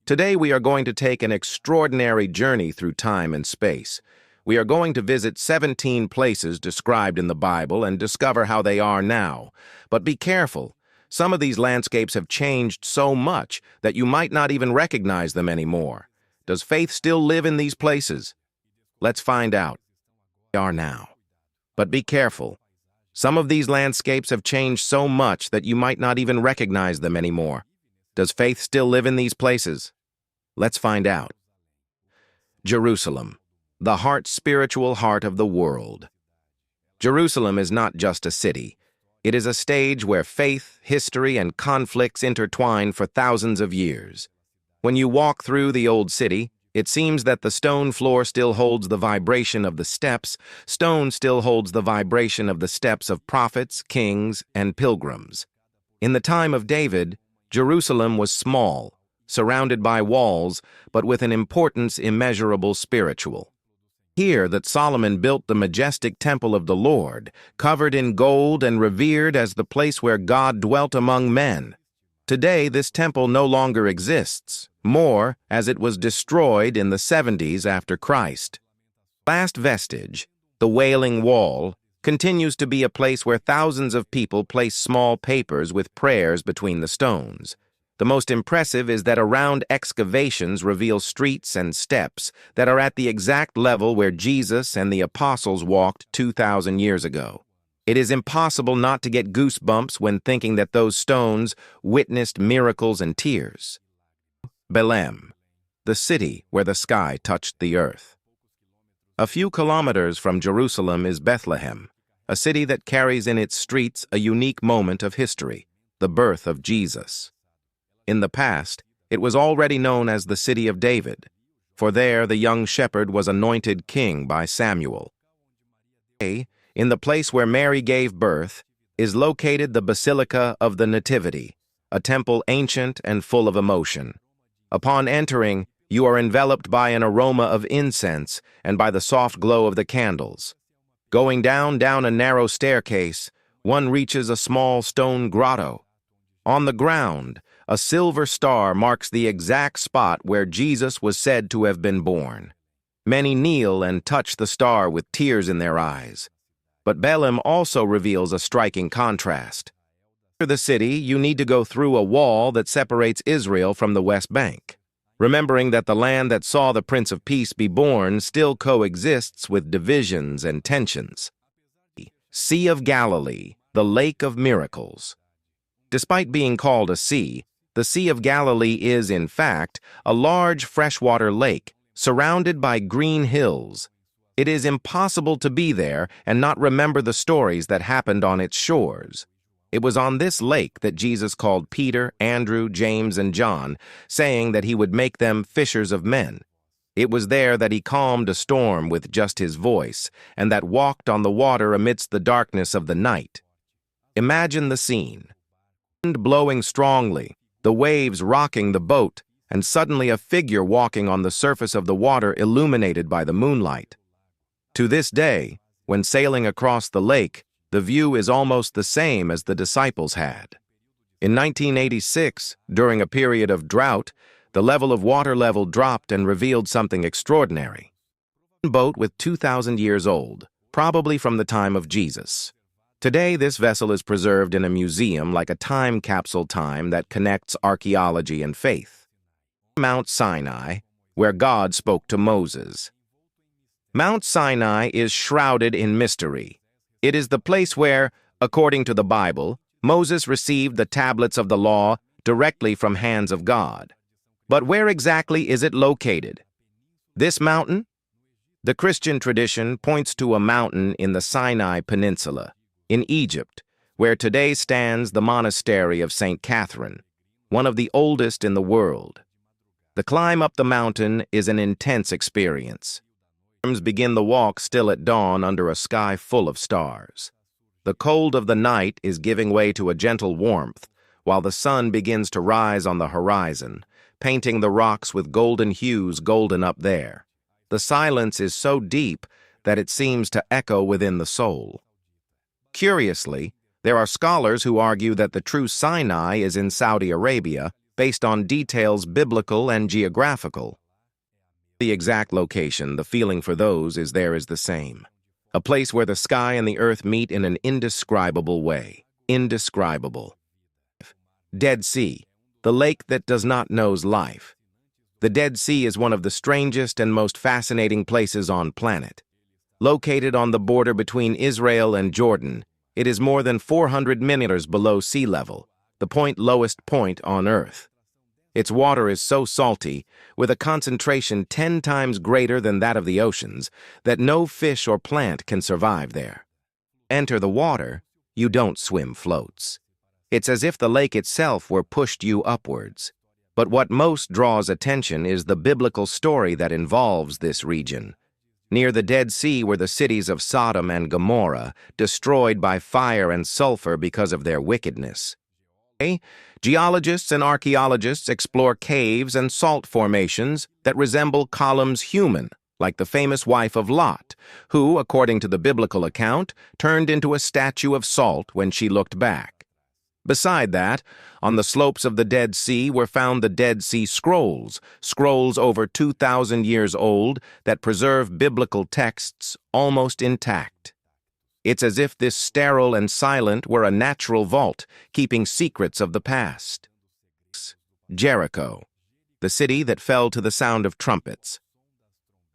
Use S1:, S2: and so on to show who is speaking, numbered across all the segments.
S1: Today we are going to take an extraordinary journey through time and space. We are going to visit 17 places described in the Bible and discover how they are now. But be careful. Some of these landscapes have changed so much that you might not even recognize them anymore. Does faith still live in these places? Let's find out. They are now. But be careful. Some of these landscapes have changed so much that you might not even recognize them anymore. Does faith still live in these places? Let's find out. Jerusalem, the spiritual heart of the world. Jerusalem is not just a city. It is a stage where faith, history, and conflicts intertwine for thousands of years. When you walk through the old city, it seems that the stone floor still holds the vibration of the steps. Stone still holds the vibration of the steps of prophets, kings, and pilgrims. In the time of David, Jerusalem was small, surrounded by walls, but with an importance immeasurable spiritual. Here that Solomon built the majestic temple of the Lord, covered in gold and revered as the place where God dwelt among men. Today this temple no longer exists, more as it was destroyed in the 70s after Christ. Last vestige, the Wailing Wall, continues to be a place where thousands of people place small papers with prayers between the stones. The most impressive is that around excavations reveal streets and steps that are at the exact level where Jesus and the apostles walked 2,000 years ago. It is impossible not to get goosebumps when thinking that those stones witnessed miracles and tears. Bethlehem, the city where the sky touched the earth. A few kilometers from Jerusalem is Bethlehem, a city that carries in its streets a unique moment of history, the birth of Jesus. In the past, it was already known as the city of David, for there the young shepherd was anointed king by Samuel. In the place where Mary gave birth, is located the Basilica of the Nativity, a temple ancient and full of emotion. Upon entering, you are enveloped by an aroma of incense and by the soft glow of the candles. Going down a narrow staircase, one reaches a small stone grotto. On the ground, a silver star marks the exact spot where Jesus was said to have been born. Many kneel and touch the star with tears in their eyes. But Bethlehem also reveals a striking contrast. To the city, you need to go through a wall that separates Israel from the West Bank, remembering that the land that saw the Prince of Peace be born still coexists with divisions and tensions. Sea of Galilee, the Lake of Miracles. Despite being called a sea, the Sea of Galilee is, in fact, a large freshwater lake surrounded by green hills. It is impossible to be there and not remember the stories that happened on its shores. It was on this lake that Jesus called Peter, Andrew, James, and John, saying that he would make them fishers of men. It was there that he calmed a storm with just his voice, and that walked on the water amidst the darkness of the night. Imagine the scene. Wind blowing strongly, the waves rocking the boat, and suddenly a figure walking on the surface of the water illuminated by the moonlight. To this day, when sailing across the lake, the view is almost the same as the disciples had. In 1986, during a period of drought, the level of water level dropped and revealed something extraordinary. A boat with 2,000 years old, probably from the time of Jesus. Today, this vessel is preserved in a museum like a time capsule time that connects archaeology and faith. Mount Sinai, where God spoke to Moses. Mount Sinai is shrouded in mystery. It is the place where, according to the Bible, Moses received the tablets of the law directly from hands of God. But where exactly is it located? This mountain? The Christian tradition points to a mountain in the Sinai Peninsula, in Egypt, where today stands the monastery of St. Catherine, one of the oldest in the world. The climb up the mountain is an intense experience. Begin the walk still at dawn under a sky full of stars. The cold of the night is giving way to a gentle warmth, while the sun begins to rise on the horizon, painting the rocks with golden hues golden up there. The silence is so deep that it seems to echo within the soul. Curiously, there are scholars who argue that the true Sinai is in Saudi Arabia, based on details biblical and geographical. The exact location, the feeling for those is there is the same. A place where the sky and the earth meet in an indescribable way. Indescribable. Dead Sea, the lake that does not knows life. The Dead Sea is one of the strangest and most fascinating places on planet. Located on the border between Israel and Jordan, it is more than 400 meters below sea level, the lowest point on Earth. Its water is so salty, with a concentration 10 times greater than that of the oceans, that no fish or plant can survive there. Enter the water, you don't swim floats. It's as if the lake itself were pushed you upwards. But what most draws attention is the biblical story that involves this region. Near the Dead Sea were the cities of Sodom and Gomorrah, destroyed by fire and sulfur because of their wickedness. Geologists and archaeologists explore caves and salt formations that resemble columns human, like the famous wife of Lot, who, according to the biblical account, turned into a statue of salt when she looked back. Beside that, on the slopes of the Dead Sea were found the Dead Sea Scrolls, scrolls over 2,000 years old that preserve biblical texts almost intact. It's as if this sterile and silent were a natural vault, keeping secrets of the past. Jericho, the city that fell to the sound of trumpets.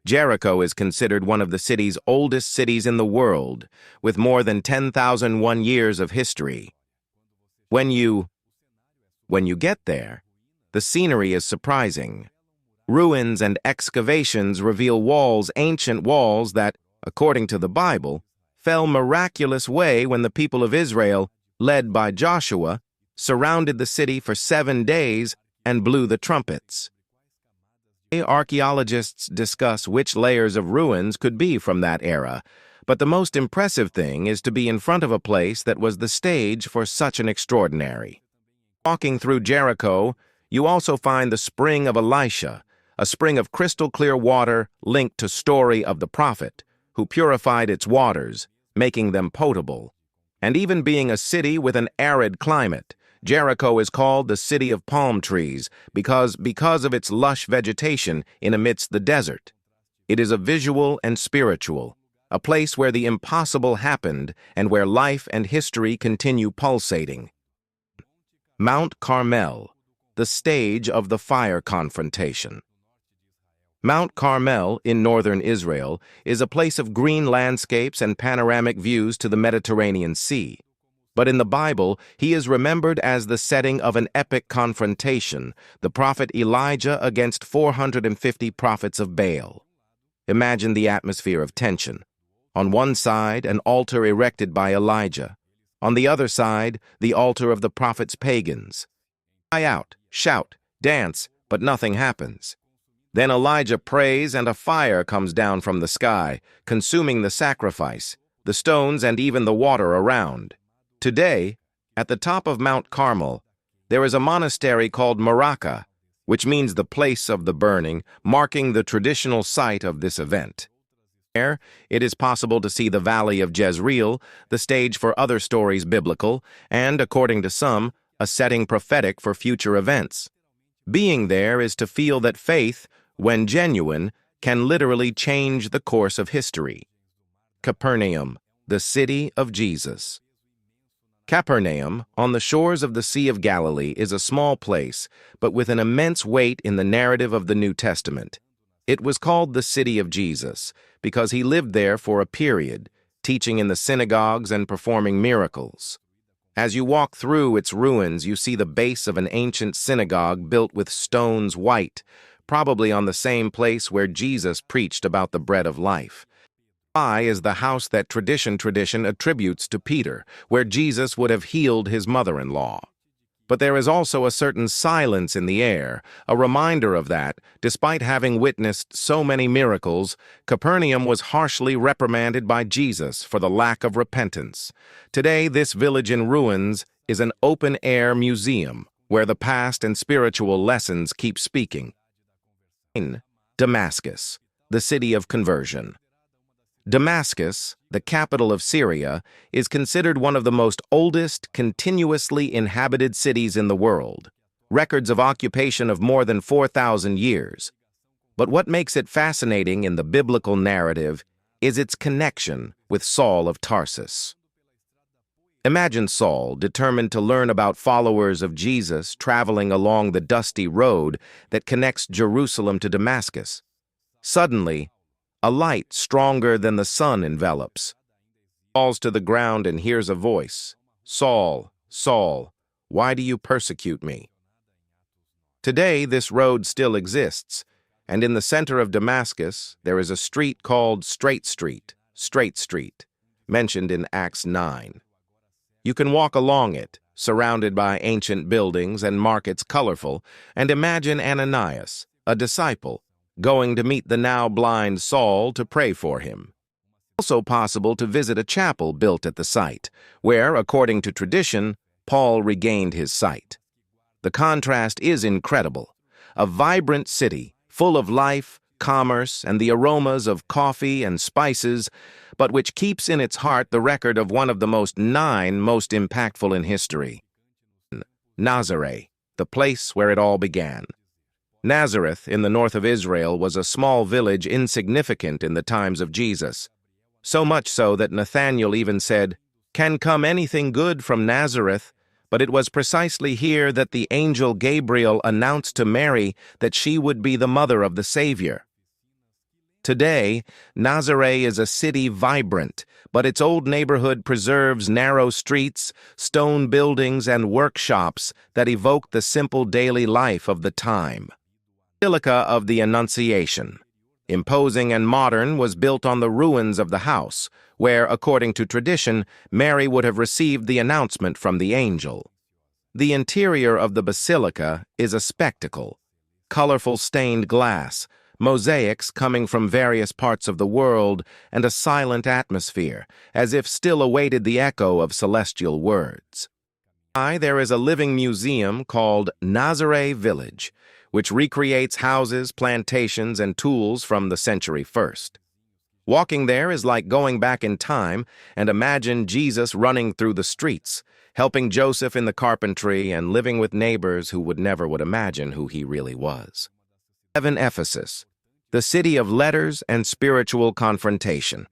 S1: Jericho is considered one of the city's oldest cities in the world, with more than 10,001 years of history. When you get there, the scenery is surprising. Ruins and excavations reveal ancient walls that, according to the Bible, fell miraculous way when the people of Israel, led by Joshua, surrounded the city for 7 days and blew the trumpets. Archaeologists discuss which layers of ruins could be from that era, but the most impressive thing is to be in front of a place that was the stage for such an extraordinary. Walking through Jericho, you also find the spring of Elisha, a spring of crystal-clear water linked to story of the prophet, who purified its waters, making them potable. And even being a city with an arid climate, Jericho is called the city of palm trees because of its lush vegetation in amidst the desert. It is a visual and spiritual, a place where the impossible happened and where life and history continue pulsating. Mount Carmel, the stage of the fire confrontation. Mount Carmel, in northern Israel, is a place of green landscapes and panoramic views to the Mediterranean Sea. But in the Bible, he is remembered as the setting of an epic confrontation, the prophet Elijah against 450 prophets of Baal. Imagine the atmosphere of tension. On one side, an altar erected by Elijah. On the other side, the altar of the prophet's pagans. Cry out, shout, dance, but nothing happens. Then Elijah prays and a fire comes down from the sky, consuming the sacrifice, the stones and even the water around. Today, at the top of Mount Carmel, there is a monastery called Maraka, which means the place of the burning, marking the traditional site of this event. There, it is possible to see the valley of Jezreel, the stage for other stories biblical, and, according to some, a setting prophetic for future events. Being there is to feel that faith, when genuine, can literally change the course of history. Capernaum, the city of Jesus. Capernaum, on the shores of the Sea of Galilee, is a small place, but with an immense weight in the narrative of the New Testament. It was called the City of Jesus because he lived there for a period, teaching in the synagogues and performing miracles. As you walk through its ruins, you see the base of an ancient synagogue built with stones white, probably on the same place where Jesus preached about the bread of life. I is the house that tradition attributes to Peter, where Jesus would have healed his mother-in-law. But there is also a certain silence in the air, a reminder of that, despite having witnessed so many miracles, Capernaum was harshly reprimanded by Jesus for the lack of repentance. Today, this village in ruins is an open-air museum where the past and spiritual lessons keep speaking. Damascus, the city of conversion. Damascus, the capital of Syria, is considered one of the most oldest, continuously inhabited cities in the world. records of occupation of more than 4,000 years. But what makes it fascinating in the biblical narrative is its connection with Saul of Tarsus. Imagine Saul, determined to learn about followers of Jesus, traveling along the dusty road that connects Jerusalem to Damascus. Suddenly, a light stronger than the sun envelops. Falls to the ground and hears a voice, "Saul, Saul, why do you persecute me?" Today, this road still exists, and in the center of Damascus, there is a street called Straight Street, mentioned in Acts 9. You can walk along it, surrounded by ancient buildings and markets colorful, and imagine Ananias, a disciple, going to meet the now blind Saul to pray for him. Also possible to visit a chapel built at the site, where, according to tradition, Paul regained his sight. The contrast is incredible. A vibrant city, full of life, commerce, and the aromas of coffee and spices, but which keeps in its heart the record of one of the most impactful in history. Nazareth, the place where it all began. Nazareth, in the north of Israel, was a small village insignificant in the times of Jesus. So much so that Nathanael even said, "Can come anything good from Nazareth?" But it was precisely here that the angel Gabriel announced to Mary that she would be the mother of the Savior. Today, Nazareth is a city vibrant, but its old neighborhood preserves narrow streets, stone buildings, and workshops that evoke the simple daily life of the time. Basilica of the Annunciation, imposing and modern, was built on the ruins of the house, where, according to tradition, Mary would have received the announcement from the angel. The interior of the basilica is a spectacle. Colorful stained glass, mosaics coming from various parts of the world, and a silent atmosphere, as if still awaited the echo of celestial words. There is a living museum called Nazareth Village, which recreates houses, plantations, and tools from the century first. Walking there is like going back in time, and imagine Jesus running through the streets, helping Joseph in the carpentry, and living with neighbors who never would imagine who he really was. 7. Ephesus, the city of letters and spiritual confrontation.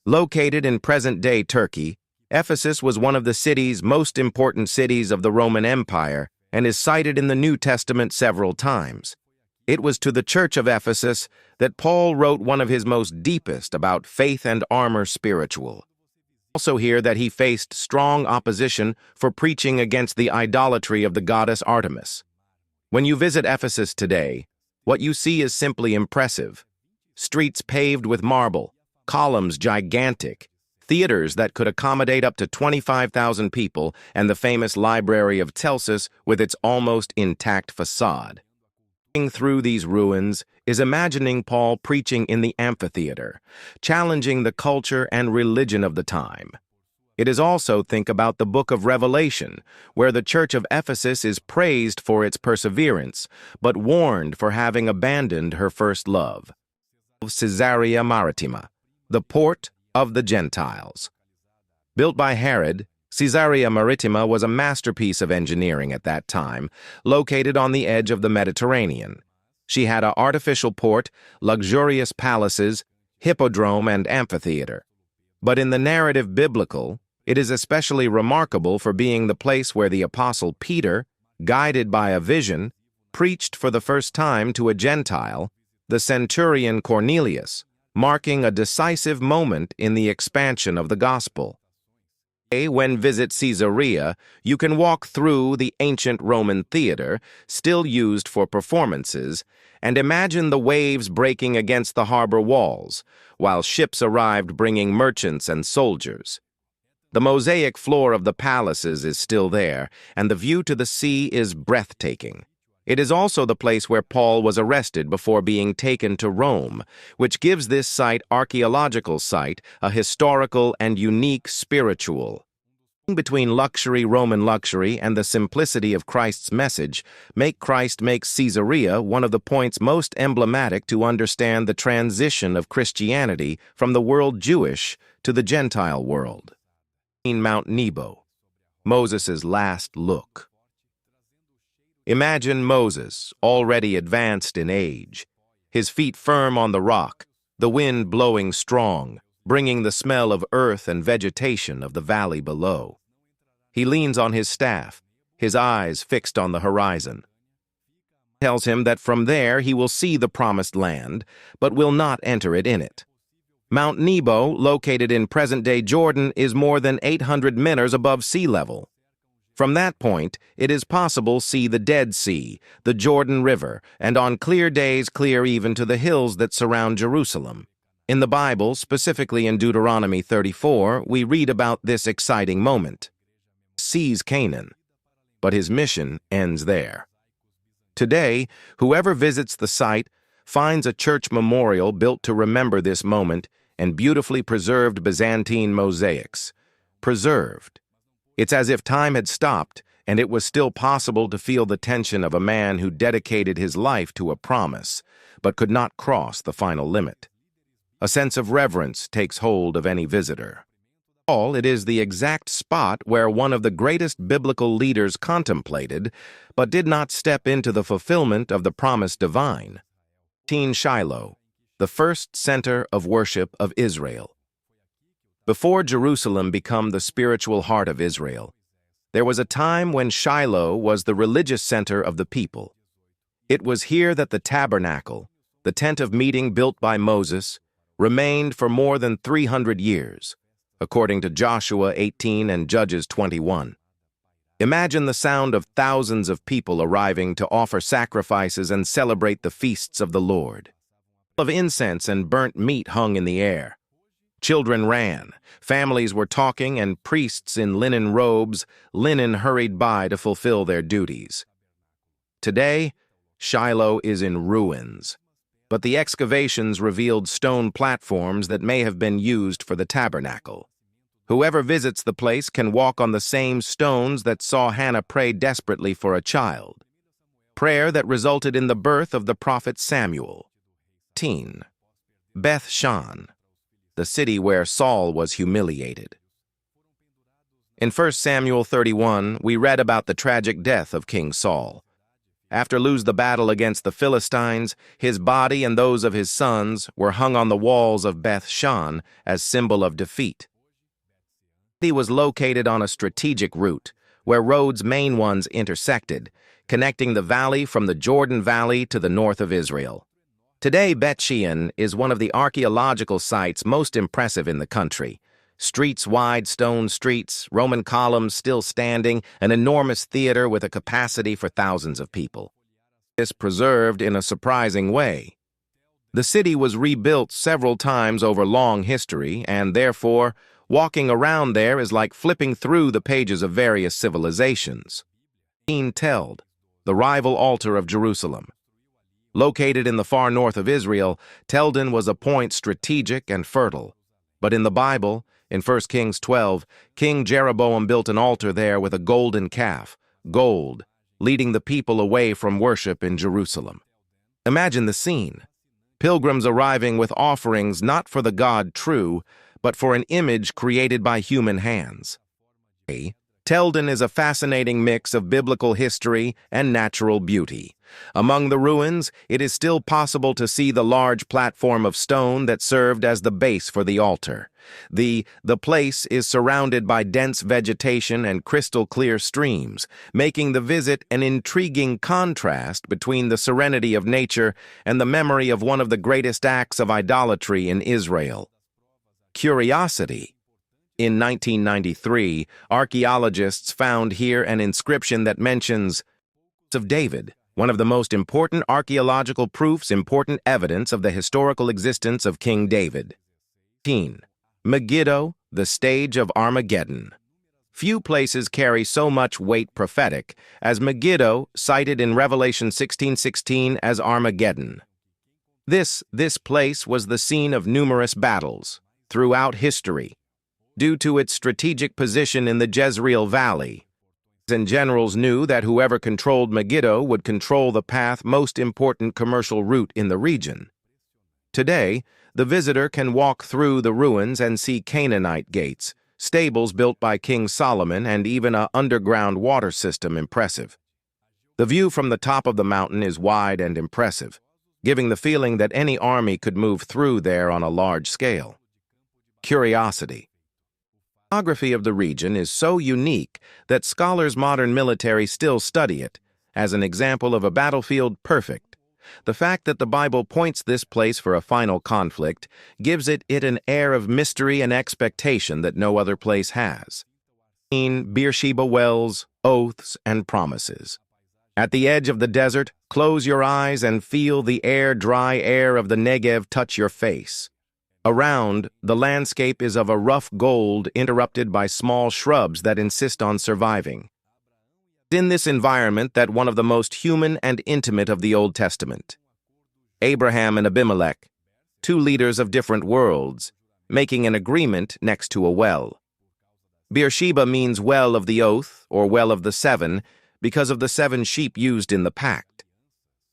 S1: Located in present-day Turkey, Ephesus was one of the city's most important cities of the Roman Empire and is cited in the New Testament several times. It was to the Church of Ephesus that Paul wrote one of his most deepest about faith and armor spiritual. Also hear that he faced strong opposition for preaching against the idolatry of the goddess Artemis. When you visit Ephesus today, what you see is simply impressive. Streets paved with marble, columns gigantic, theaters that could accommodate up to 25,000 people, and the famous Library of Celsus with its almost intact facade. Through these ruins is imagining Paul preaching in the amphitheater, challenging the culture and religion of the time. It is also think about the book of Revelation, where the church of Ephesus is praised for its perseverance, but warned for having abandoned her first love. Caesarea Maritima, the port of the Gentiles. Built by Herod, Caesarea Maritima was a masterpiece of engineering at that time, located on the edge of the Mediterranean. She had an artificial port, luxurious palaces, hippodrome, and amphitheater. But in the narrative biblical, it is especially remarkable for being the place where the Apostle Peter, guided by a vision, preached for the first time to a Gentile, the centurion Cornelius, marking a decisive moment in the expansion of the gospel. When visit Caesarea, you can walk through the ancient Roman theater, still used for performances, and imagine the waves breaking against the harbor walls, while ships arrived bringing merchants and soldiers. The mosaic floor of the palaces is still there, and the view to the sea is breathtaking. It is also the place where Paul was arrested before being taken to Rome, which gives this archaeological site a historical and unique spiritual. Between Roman luxury, and the simplicity of Christ's message, Christ makes Caesarea one of the points most emblematic to understand the transition of Christianity from the world Jewish to the Gentile world. Mount Nebo, Moses' last look. Imagine Moses, already advanced in age, his feet firm on the rock, the wind blowing strong, bringing the smell of earth and vegetation of the valley below. He leans on his staff, his eyes fixed on the horizon. Tells him that from there he will see the promised land, but will not enter it in it. Mount Nebo, located in present-day Jordan, is more than 800 meters above sea level. From that point, it is possible to see the Dead Sea, the Jordan River, and on clear days clear even to the hills that surround Jerusalem. In the Bible, specifically in Deuteronomy 34, we read about this exciting moment. Sees Canaan, but his mission ends there. Today, whoever visits the site finds a church memorial built to remember this moment and beautifully preserved Byzantine mosaics. Preserved. It's as if time had stopped and it was still possible to feel the tension of a man who dedicated his life to a promise, but could not cross the final limit. A sense of reverence takes hold of any visitor. It is the exact spot where one of the greatest biblical leaders contemplated, but did not step into the fulfillment of the promise divine. Shiloh, the first center of worship of Israel. Before Jerusalem became the spiritual heart of Israel, there was a time when Shiloh was the religious center of the people. It was here that the tabernacle, the tent of meeting built by Moses, remained for more than 300 years. According to Joshua 18 and Judges 21. Imagine the sound of thousands of people arriving to offer sacrifices and celebrate the feasts of the Lord. Of incense and burnt meat hung in the air. Children ran, families were talking, and priests in linen robes, hurried by to fulfill their duties. Today, Shiloh is in ruins, but the excavations revealed stone platforms that may have been used for the tabernacle. Whoever visits the place can walk on the same stones that saw Hannah pray desperately for a child. Prayer that resulted in the birth of the prophet Samuel. Beth Shan, the city where Saul was humiliated. In 1 Samuel 31, we read about the tragic death of King Saul. After losing the battle against the Philistines, his body and those of his sons were hung on the walls of Beth Shan as symbol of defeat. He was located on a strategic route, where roads main ones intersected, connecting the valley from the Jordan Valley to the north of Israel. Today, Bet Shean is one of the archaeological sites most impressive in the country. Streets wide stone streets, Roman columns still standing, an enormous theater with a capacity for thousands of people. This preserved in a surprising way. The city was rebuilt several times over long history, and therefore, walking around there is like flipping through the pages of various civilizations. Teld, the rival altar of Jerusalem. Located in the far north of Israel, Telden was a point strategic and fertile. But in the Bible, in 1 Kings 12, King Jeroboam built an altar there with a golden calf, gold, leading the people away from worship in Jerusalem. Imagine the scene. Pilgrims arriving with offerings not for the God true, but for an image created by human hands. Telden is a fascinating mix of biblical history and natural beauty. Among the ruins, it is still possible to see the large platform of stone that served as the base for the altar. The place is surrounded by dense vegetation and crystal-clear streams, making the visit an intriguing contrast between the serenity of nature and the memory of one of the greatest acts of idolatry in Israel. Curiosity. In 1993, archaeologists found here an inscription that mentions of David, one of the most important archaeological proofs, important evidence of the historical existence of King David. Megiddo, the stage of Armageddon. Few places carry so much weight prophetic as Megiddo, cited in Revelation 16:16 as Armageddon. This place was the scene of numerous battles throughout history, due to its strategic position in the Jezreel Valley. And generals knew that whoever controlled Megiddo would control the path most important commercial route in the region. Today, the visitor can walk through the ruins and see Canaanite gates, stables built by King Solomon, and even an underground water system impressive. The view from the top of the mountain is wide and impressive, giving the feeling that any army could move through there on a large scale. Curiosity. The geography of the region is so unique that scholars modern military still study it, as an example of a battlefield perfect. The fact that the Bible points this place for a final conflict gives it an air of mystery and expectation that no other place has. Beersheba wells, oaths, and promises. At the edge of the desert, close your eyes and feel the dry air of the Negev touch your face. Around, the landscape is of a rough gold interrupted by small shrubs that insist on surviving. It's in this environment that one of the most human and intimate of the Old Testament. Abraham and Abimelech, two leaders of different worlds, making an agreement next to a well. Beersheba means well of the oath, or well of the seven, because of the 7 sheep used in the pact.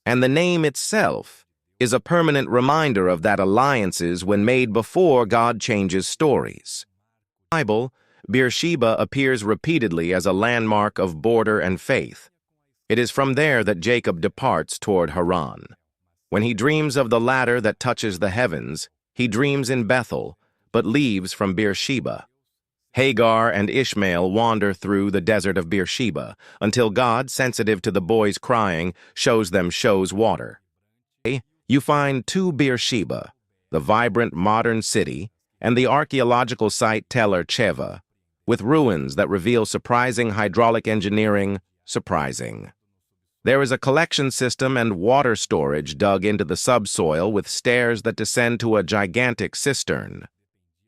S1: And the name itself is a permanent reminder of that alliances when made before God changes stories. In the Bible, Beersheba appears repeatedly as a landmark of border and faith. It is from there that Jacob departs toward Haran. When he dreams of the ladder that touches the heavens, he dreams in Bethel, but leaves from Beersheba. Hagar and Ishmael wander through the desert of Beersheba until God, sensitive to the boys' crying, shows them water. You find 2 Beersheba, the vibrant modern city, and the archaeological site Tel Ercheva, with ruins that reveal surprising hydraulic engineering. There is a collection system and water storage dug into the subsoil with stairs that descend to a gigantic cistern.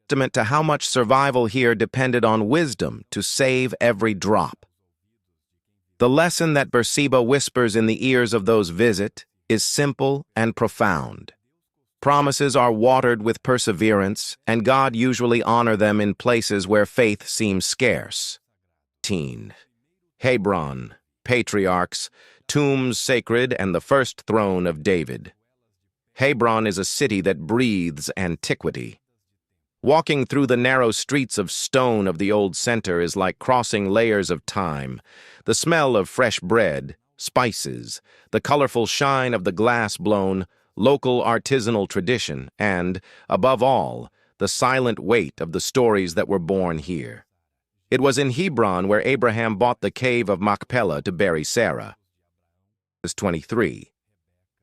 S1: Testament to how much survival here depended on wisdom to save every drop. The lesson that Beersheba whispers in the ears of those visit is simple and profound. Promises are watered with perseverance, and God usually honors them in places where faith seems scarce. 18. Hebron, patriarchs, tombs sacred, and the first throne of David. Hebron is a city that breathes antiquity. Walking through the narrow streets of stone of the old center is like crossing layers of time. The smell of fresh bread, spices, the colorful shine of the glass-blown, local artisanal tradition, and, above all, the silent weight of the stories that were born here. It was in Hebron where Abraham bought the cave of Machpelah to bury Sarah. 23.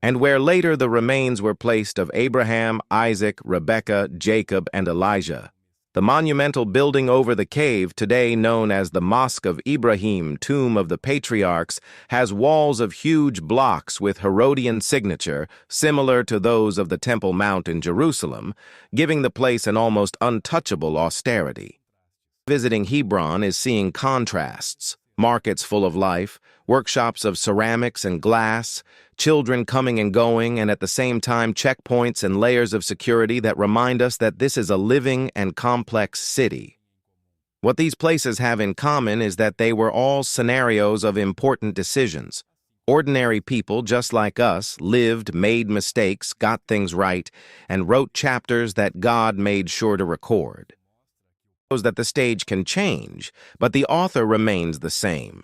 S1: And where later the remains were placed of Abraham, Isaac, Rebekah, Jacob, and Elijah. The monumental building over the cave, today known as the Mosque of Ibrahim, Tomb of the Patriarchs, has walls of huge blocks with Herodian signature, similar to those of the Temple Mount in Jerusalem, giving the place an almost untouchable austerity. Visiting Hebron is seeing contrasts, markets full of life, workshops of ceramics and glass, children coming and going, and at the same time checkpoints and layers of security that remind us that this is a living and complex city. What these places have in common is that they were all scenarios of important decisions. Ordinary people, just like us, lived, made mistakes, got things right, and wrote chapters that God made sure to record. It shows that the stage can change, but the author remains the same.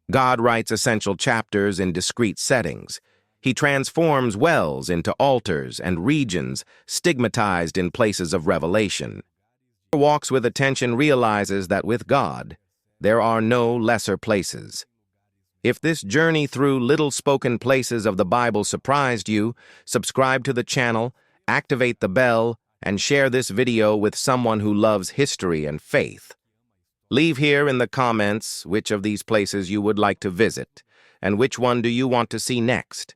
S1: God writes essential chapters in discrete settings. He transforms wells into altars and regions stigmatized in places of revelation. Whoever walks with attention realizes that with God, there are no lesser places. If this journey through little spoken places of the Bible surprised you, subscribe to the channel, activate the bell, and share this video with someone who loves history and faith. Leave here in the comments which of these places you would like to visit, and which one do you want to see next.